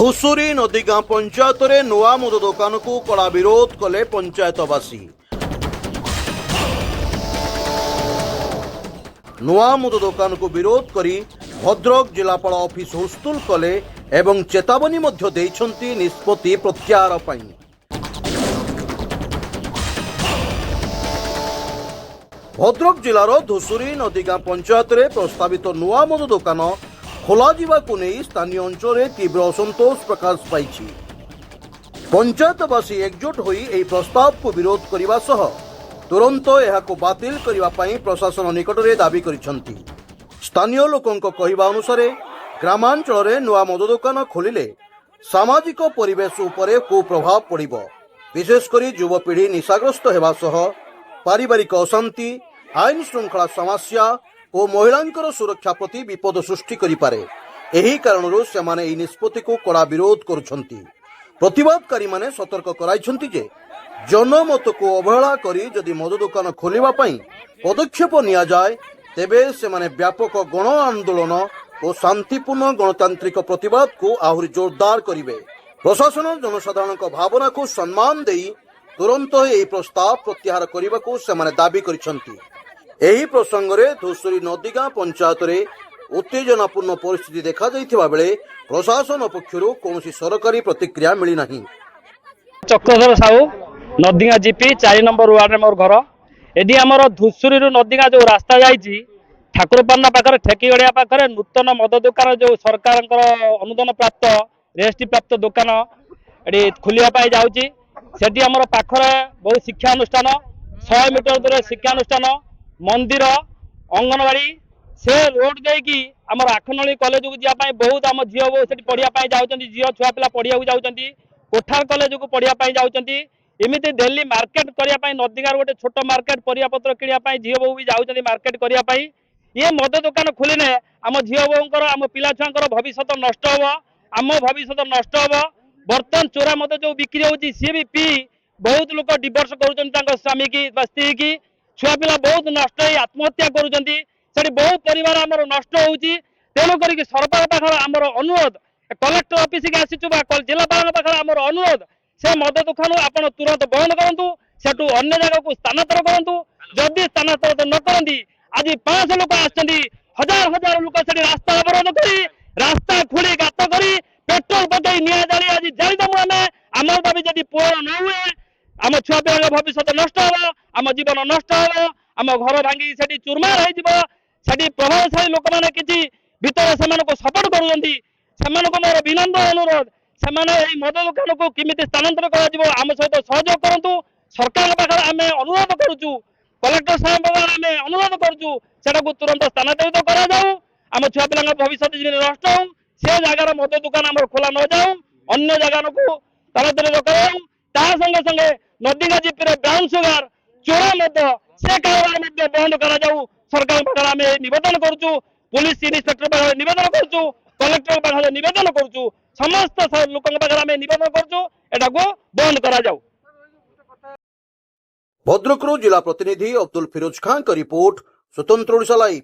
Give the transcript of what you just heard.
धुसुरी नदीगाँ पंचायत रे नुआ मद दुकान को कड़ा विरोध कले पंचायतवासी। नुआ मद दुकान को विरोध करी भद्रक जिलापाल ऑफिस हुलस्थुल कले एवं चेतावनी मध्य देइछंती निष्पत्ति प्रत्याहार पई। भद्रक जिलार धुसुरी नदीगाँ पंचायत रे प्रस्तावित नुआ मद दुकान खोला को नहीं स्थानीय अंचल में तीव्र असंतोष प्रकाश पाई। पंचायतवासी एकजुट होई एही प्रस्ताव को विरोध करने सह तुरंत यह बातिल करने प्रशासन निकट में दाबी करिसेंती। स्थानीय लोकों कहवा अनुसार ग्रामांचल में नुआ मद दुकान खोलिले सामाजिक परिवेश उपरे कुप्रभाव पड़िबो। विशेषकर युवपीढ़ी निशाग्रस्त हेबा सह पारिवारिक अशांति, आईन श्रृंखला समस्या और महिलांकर सुरक्षा प्रति विपद सृष्टि करिपारे। एही कारणरू सेमाने एही निष्पत्ति को कड़ा विरोध करुछंती। प्रतिवादकारी माने सतर्क कराइछंती जे जनमत को अवहेला करी जदि मद दुकान खोलिबा पई पदक्षेप निया जाय तेबे सेमाने व्यापक गण आंदोलन और शांतिपूर्ण गणतांत्रिक प्रतिवाद को आहुरी जोरदार करिवे। प्रशासन जनसाधारण भावना को सम्मान देई तुरंत एही प्रस्ताव प्रत्याहार करने सेमाने दाबी करिछंती। एही प्रसंग रे धुसुरी नदीगाँ पंचायत रे उत्तेजनापूर्ण परिस्थिति देखा जाइथिबा बेले प्रशासन पक्षरु कोनोसी सरकारी प्रतिक्रिया मिली नाही। Chakradhar Sahu Nadigaon GP 4 number ward रे मोर घर। यदि आमर धुसुरी रु नदीगाँ जो रास्ता जाइछि ठाकुरपाना पाखरे ठेकीगड़िया पाखरे नूतन मद दुकान जो सरकार अनुदान प्राप्त रेजिस्ट्री प्राप्त दुकान एडी खोलिया पाई जाउछि। सेठी आमर पाखरे बहुत शिक्षा अनुष्ठान 100 मीटर दूर शिक्षा अनुष्ठान मंदिर अंगनवाड़ी से रोड देकी आमर आखनली कॉलेज को जापाई बहुत आम झील बो से पढ़ाई जाऊँगी। झील छुआ पिला पढ़िया जाऊँगी। कोठार कॉलेज को पढ़ाई जाऊँगी। एमती डेली मार्केट करने नदीगार गोटे छोट मार्केट परियापत्र किणापी झील बो भी जाऊँगी मार्केट करने। ये मद दुकान खोलिने आम झील बोर आम पिला छुआ भविष्य नष्ट हम, आम भविष्य नष्ट हम। बर्तमान चोरा मद जो बिक्री होती सी भी पी बहुत लोग डिवोर्स कर स्वामी की स्त्री की छुआ पिला बहुत नष्ट आत्महत्या करुँच। बहुत परिवार आमर नष्ट होती। तेणुक सरकार पाखे आमर अनुरोध कलेक्टर ऑफिस के आसीचु जिलापाल पाखे आमर अनुरोध से मद दुकान आप तुरंत बंद करूँ सेठू अन्य जगह को स्थानांतर करूँ। जदि स्थानांतर न करती आज 500 लोक आसछन्ती हजार हजार लोक से रास्ता अवरोध करी रास्ता खोली गात करी पेट्रोल पकई निआ जाली आज जादू आम आमर दाबी जदि पूर्ण न हुए आम छुआ पिला भविष्य नष्ट हम, आम जीवन नष्ट हम, आम घर भांगी से चूरमार हो प्रभावशाली लोक मैंने किसी भितर से सपोर्ट कर मोर विनम्र अनुरोध से मद दुकान को किमित स्थानांतर कर आम सहित सहयोग करूँ। सरकार पाखे आम अनुरोध करुचु कलेक्टर साहब आम अनुरोध करुचु से तुरंत स्थानांतरित कर आम छुआ पिला भविष्य नष्ट हो से जगार मद दुकान आम खोला न जाऊँ अन्य जगार को स्थानांतरित कर संगे संगे नदीगाँ जीपी ब्राउन सुगार चोरा मद से कारोबार बंद कर सरकार पाखे आम नवेदन करुचु। पुलिस इन्स्पेक्टर पाखे नवेदन करुचु, कलेक्टर पाखे नवेदन करुचु, समस्त लोक पाखे आम नवेदन करुचु एटा को बंद करा जाऊ। भद्रक जिला प्रतिनिधि अब्दुल फिरोज खान का रिपोर्ट, स्वतंत्र ओडिशा लाइव।